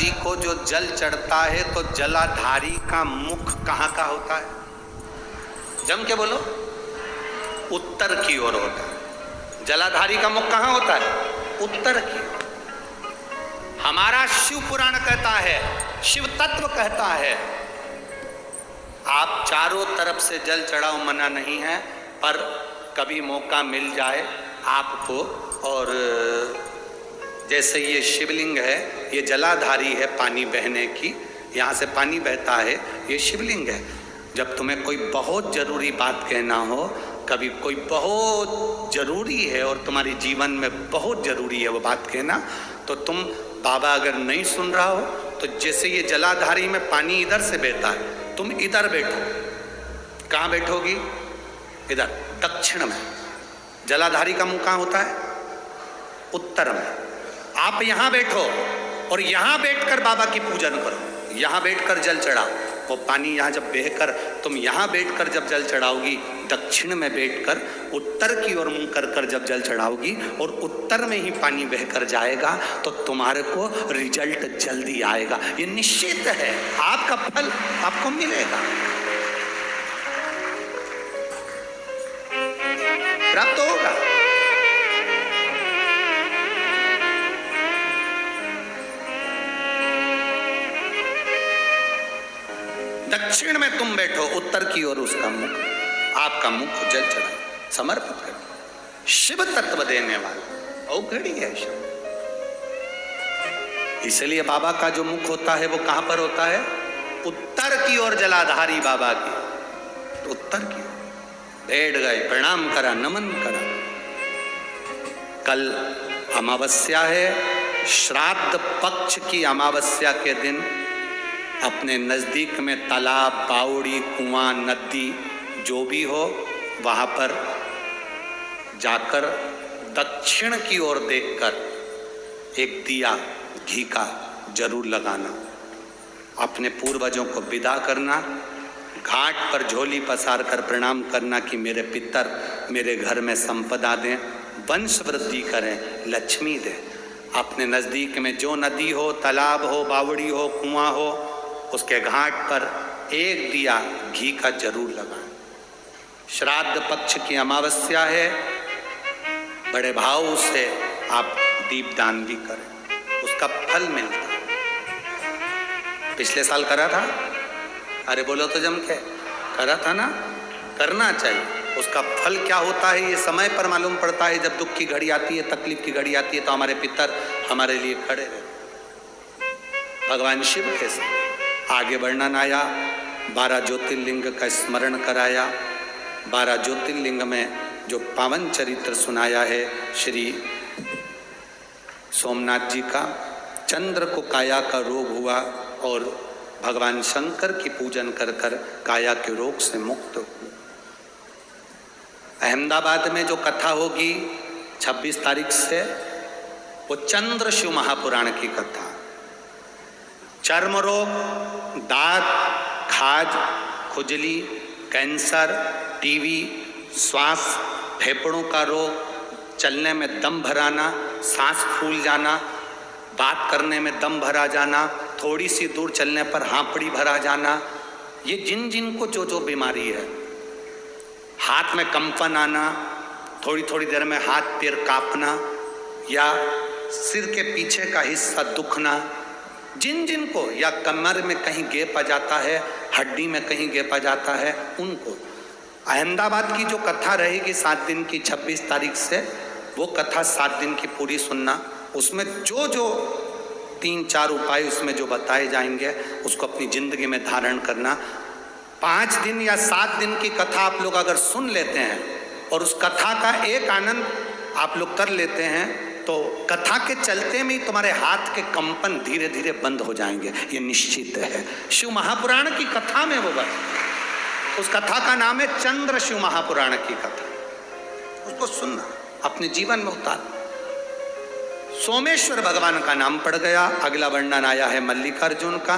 जी को जो जल चढ़ता है तो जलाधारी का मुख कहाँ का होता है? जम के बोलो, उत्तर की ओर होता है। जलाधारी का मुख कहाँ होता है? उत्तर की ओर। हमारा शिव पुराण कहता है, शिव तत्व कहता है, आप चारों तरफ से जल चढ़ाओ, मना नहीं है, पर कभी मौका मिल जाए आपको, और जैसे ये शिवलिंग है, ये जलाधारी है पानी बहने की, यहाँ से पानी बहता है, ये शिवलिंग है। जब तुम्हें कोई बहुत जरूरी बात कहना हो, कभी कोई बहुत जरूरी है और तुम्हारी जीवन में बहुत जरूरी है वो बात कहना, तो तुम बाबा अगर नहीं सुन रहा हो तो जैसे ये जलाधारी में पानी इधर से बहता है, तुम इधर बैठो। कहाँ बैठोगी? इधर दक्षिण में। जलाधारी का मुंह कहाँ होता है? उत्तर में। आप यहाँ बैठो और यहाँ बैठकर बाबा की पूजन करो, यहाँ बैठकर जल चढ़ाओ। वो पानी यहाँ जब बहकर, तुम यहाँ बैठकर जब जल चढ़ाओगी, दक्षिण में बैठकर उत्तर की ओर मुंह कर कर जब जल चढ़ाओगी और उत्तर में ही पानी बहकर जाएगा, तो तुम्हारे को रिजल्ट जल्दी आएगा। ये निश्चित है, आपका फल आपको मिलेगा, प्राप्त होगा। दक्षिण में तुम बैठो, उत्तर की ओर उसका मुख, आपका मुख जल चढ़ा समर्पित करो। शिव तत्व देने वाला औघड़ी है शिव। इसलिए बाबा का जो मुख होता है वो कहां पर होता है? उत्तर की ओर। जलाधारी बाबा की उत्तर की ओर बैठ गए, प्रणाम करा, नमन करा। कल अमावस्या है, श्राद्ध पक्ष की अमावस्या के दिन अपने नजदीक में तालाब, बावड़ी, कुआं, नदी जो भी हो, वहां पर जाकर दक्षिण की ओर देखकर एक दिया घी का जरूर लगाना। अपने पूर्वजों को विदा करना, घाट पर झोली पसार कर प्रणाम करना कि मेरे पितर मेरे घर में संपदा दें, वंश वृद्धि करें, लक्ष्मी दें। अपने नजदीक में जो नदी हो, तालाब हो, बावड़ी हो, कुआं हो, उसके घाट पर एक दिया घी का जरूर लगाएं। श्राद्ध पक्ष की अमावस्या है, बड़े भाव से आप दीपदान भी करें, उसका फल मिलता है। पिछले साल करा था? अरे बोलो तो जम के, करा था ना? करना चाहिए। उसका फल क्या होता है ये समय पर मालूम पड़ता है। जब दुख की घड़ी आती है, तकलीफ की घड़ी आती है, तो हमारे पितर हमारे लिए खड़े रहते। भगवान शिव के साथ आगे वर्णन आया, 12 ज्योतिर्लिंग का स्मरण कराया। 12 ज्योतिर्लिंग में जो पावन चरित्र सुनाया है श्री सोमनाथ जी का। चंद्र को काया का रोग हुआ और भगवान शंकर की पूजन कर कर काया के रोग से मुक्त हुए। अहमदाबाद में जो कथा होगी 26 तारीख से, वो चंद्र शिव महापुराण की कथा। चर्म रोग, दांत, खाज, खुजली, कैंसर, टीबी, श्वास, फेफड़ों का रोग, चलने में दम भराना, सांस फूल जाना, बात करने में दम भरा जाना, थोड़ी सी दूर चलने पर हांपड़ी भरा जाना, ये जिन जिन को जो जो बीमारी है, हाथ में कंपन आना, थोड़ी थोड़ी देर में हाथ पैर कांपना, या सिर के पीछे का हिस्सा दुखना, जिन जिन को, या कमर में कहीं गैप आ जाता है, हड्डी में कहीं गैप आ जाता है, उनको अहमदाबाद की जो कथा रहेगी 7 दिन की 26 तारीख से, वो कथा 7 दिन की पूरी सुनना। उसमें जो जो 3-4 उपाय उसमें जो बताए जाएंगे उसको अपनी जिंदगी में धारण करना। 5 दिन या 7 दिन की कथा आप लोग अगर सुन लेते हैं और उस कथा का एक आनंद आप लोग कर लेते हैं, तो कथा के चलते में ही तुम्हारे हाथ के कंपन धीरे धीरे बंद हो जाएंगे, ये निश्चित है। शिव महापुराण की कथा में वो बात, उस कथा का नाम है चंद्र शिव महापुराण की कथा। उसको सुनना, अपने जीवन में उतार। सोमेश्वर भगवान का नाम पड़ गया। अगला वर्णन आया है मल्लिकार्जुन का।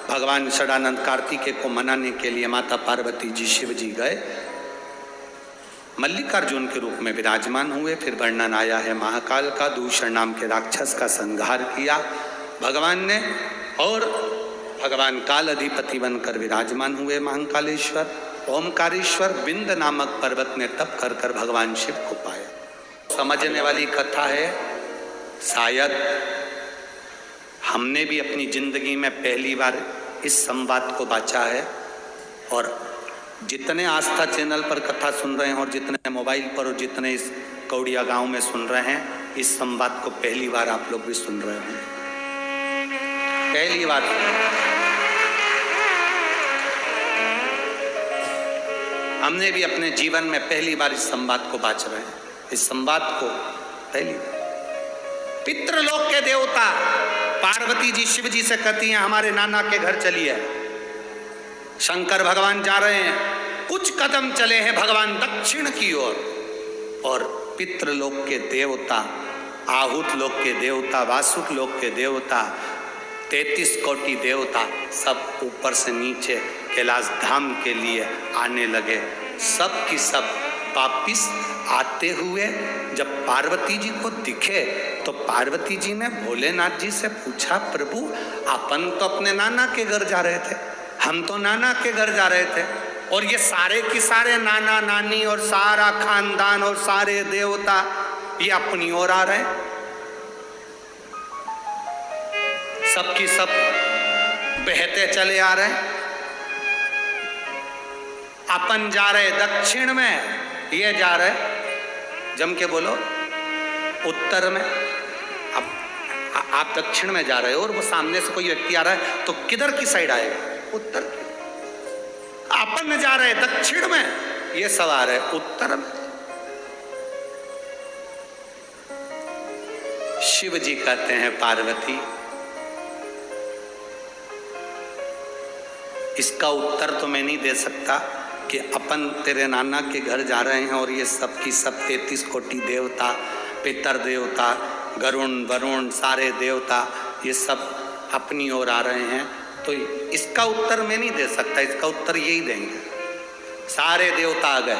भगवान षडानंद कार्तिकेय को मनाने के लिए माता पार्वती जी शिव जी गए, मल्लिकार्जुन के रूप में विराजमान हुए। फिर वर्णन आया है महाकाल का। दूषण नाम के राक्षस का संहार किया भगवान ने। और भगवान काल अधिपति बनकर विराजमान हुए महाकालेश्वर। ओमकारेश्वर बिंद नामक पर्वत ने तप कर कर भगवान शिव को पाया। समझने वाली कथा है। शायद हमने भी अपनी जिंदगी में पहली बार इस संवाद को बांचा है, और जितने आस्था चैनल पर कथा सुन रहे हैं और जितने मोबाइल पर और जितने इस कौड़िया गांव में सुन रहे हैं, इस संवाद को पहली बार आप लोग भी सुन रहे हैं। पहली बार हमने भी अपने जीवन में पहली बार इस संवाद को बांच रहे हैं। इस संवाद को पहली बार पितृलोक के देवता पार्वती जी शिव जी से कहती हैं हमारे नाना के घर चलिए। शंकर भगवान जा रहे हैं, कुछ कदम चले हैं भगवान दक्षिण की ओर, और पितृलोक के देवता, आहूत लोक के देवता, वासुक लोक के देवता, 33 कोटि देवता सब ऊपर से नीचे कैलाश धाम के लिए आने लगे। सब की सब वापिस आते हुए जब पार्वती जी को दिखे तो पार्वती जी ने भोलेनाथ जी से पूछा, प्रभु अपन तो अपने नाना के घर जा रहे थे, हम तो नाना के घर जा रहे थे, और ये सारे की सारे नाना नानी और सारा खानदान और सारे देवता ये अपनी ओर आ रहे, सबकी सब बहते चले आ रहे, अपन जा रहे दक्षिण में, ये जा रहे जम के बोलो उत्तर में। अब आप दक्षिण में जा रहे हो और वो सामने से कोई व्यक्ति आ रहा है तो किधर की साइड आएगा? उत्तर की। अपन जा रहे दक्षिण में, ये सब आ रहे उत्तर में। शिव जी कहते हैं पार्वती इसका उत्तर तो मैं नहीं दे सकता कि अपन तेरे नाना के घर जा रहे हैं और ये सब की सब 33 कोटि देवता, पितर देवता, गरुण वरुण सारे देवता ये सब अपनी ओर आ रहे हैं, तो इसका उत्तर मैं नहीं दे सकता, इसका उत्तर यही देंगे। सारे देवता आ गए,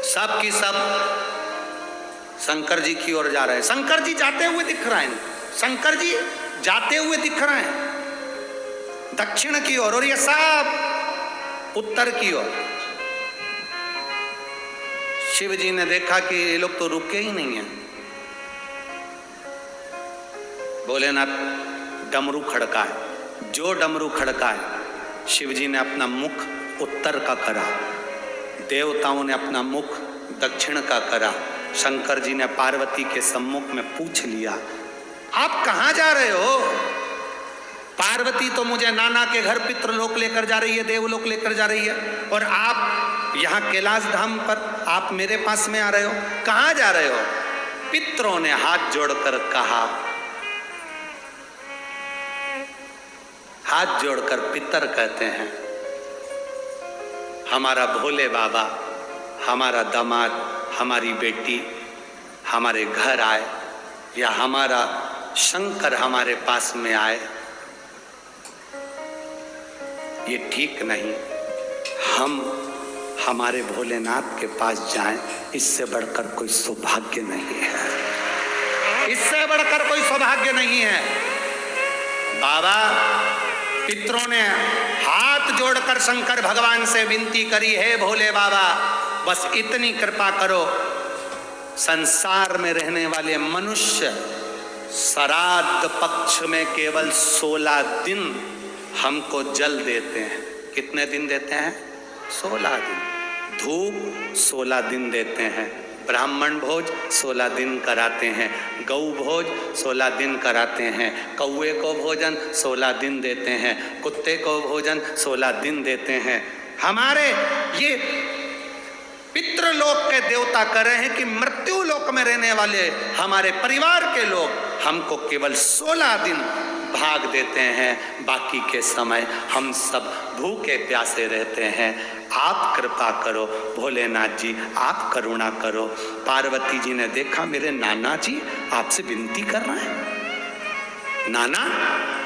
सब की सब शंकर जी की ओर जा रहे हैं। शंकर जी जाते हुए दिख रहे हैं, शंकर जी जाते हुए दिख रहे हैं दक्षिण की ओर, और ये सब उत्तर की ओर। शिव जी ने देखा कि ये लोग तो रुके ही नहीं हैं। भोलेनाथ डमरू खड़का है, जो डमरू खड़का है शिव जी ने अपना मुख उत्तर का करा, देवताओं ने अपना मुख दक्षिण का करा। शंकर जी ने पार्वती के सम्मुख में पूछ लिया, आप कहां जा रहे हो? पार्वती तो मुझे नाना के घर पितृलोक लेकर जा रही है, देवलोक लेकर जा रही है, और आप यहाँ कैलाश धाम पर आप मेरे पास में आ रहे हो, कहां जा रहे हो? पितरों ने हाथ जोड़कर कहा, हाथ जोड़कर पितर कहते हैं हमारा भोले बाबा, हमारा दामाद, हमारी बेटी हमारे घर आए, या हमारा शंकर हमारे पास में आए, ये ठीक नहीं। हम हमारे भोलेनाथ के पास जाएं, इससे बढ़कर कोई सौभाग्य नहीं है, इससे बढ़कर कोई सौभाग्य नहीं है। बाबा पितरों ने हाथ जोड़कर शंकर भगवान से विनती करी, है भोले बाबा बस इतनी कृपा करो, संसार में रहने वाले मनुष्य श्राद्ध पक्ष में केवल 16 दिन हमको जल देते हैं। कितने दिन देते हैं? 16 दिन। धूप 16 दिन देते हैं, ब्राह्मण भोज 16 दिन कराते हैं, गौ भोज 16 दिन कराते हैं, कौवे को भोजन 16 दिन देते हैं, कुत्ते को भोजन 16 दिन देते हैं। हमारे ये पितृलोक के देवता कर रहे हैं कि मृत्यु लोक में रहने वाले हमारे परिवार के लोग हमको केवल 16 दिन भाग देते हैं, बाकी के समय हम सब भूखे प्यासे रहते हैं। आप कृपा करो भोलेनाथ जी, आप करुणा करो। पार्वती जी ने देखा मेरे नाना जी आपसे विनती कर रहे हैं। नाना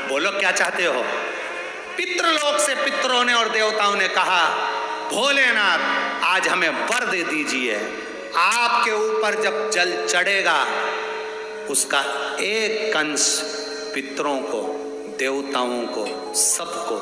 बोलो क्या चाहते हो? पितृलोक से पितरों ने और देवताओं ने कहा, भोलेनाथ आज हमें वर दे दीजिए, आपके ऊपर जब जल चढ़ेगा उसका एक अंश पितरों को, देवताओं को, सबको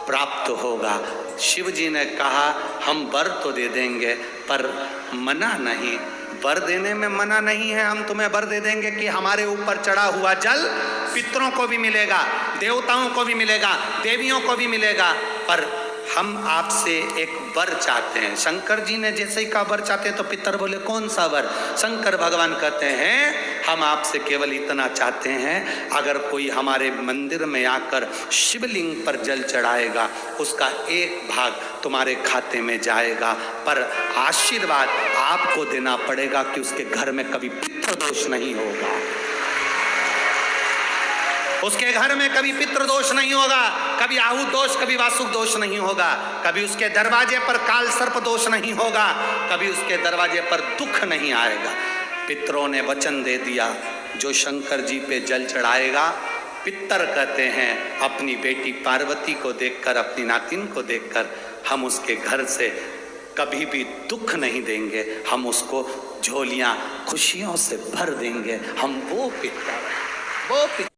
प्राप्त होगा। शिव जी ने कहा हम वर तो दे देंगे पर मना नहीं, वर देने में मना नहीं है। हम तुम्हें वर दे देंगे कि हमारे ऊपर चढ़ा हुआ जल पितरों को भी मिलेगा, देवताओं को भी मिलेगा, देवियों को भी मिलेगा, पर हम आपसे एक वर चाहते हैं। शंकर जी ने जैसे ही कहा वर चाहते हैं तो पितर बोले कौन सा वर? शंकर भगवान कहते हैं हम आपसे केवल इतना चाहते हैं, अगर कोई हमारे मंदिर में आकर शिवलिंग पर जल चढ़ाएगा उसका एक भाग तुम्हारे खाते में जाएगा, पर आशीर्वाद आपको देना पड़ेगा कि उसके घर में कभी पितृदोष नहीं होगा, उसके घर में कभी पितृदोष नहीं होगा, कभी आहु दोष, कभी वासुक दोष नहीं होगा, कभी उसके दरवाजे पर काल सर्प दोष नहीं होगा, कभी उसके दरवाजे पर दुख नहीं आएगा। पितरों ने वचन दे दिया जो शंकर जी पे जल चढ़ाएगा, पितर कहते हैं अपनी बेटी पार्वती को देखकर, अपनी नातिन को देखकर हम उसके घर से कभी भी दुख नहीं देंगे, हम उसको झोलियां खुशियों से भर देंगे। हम वो पितर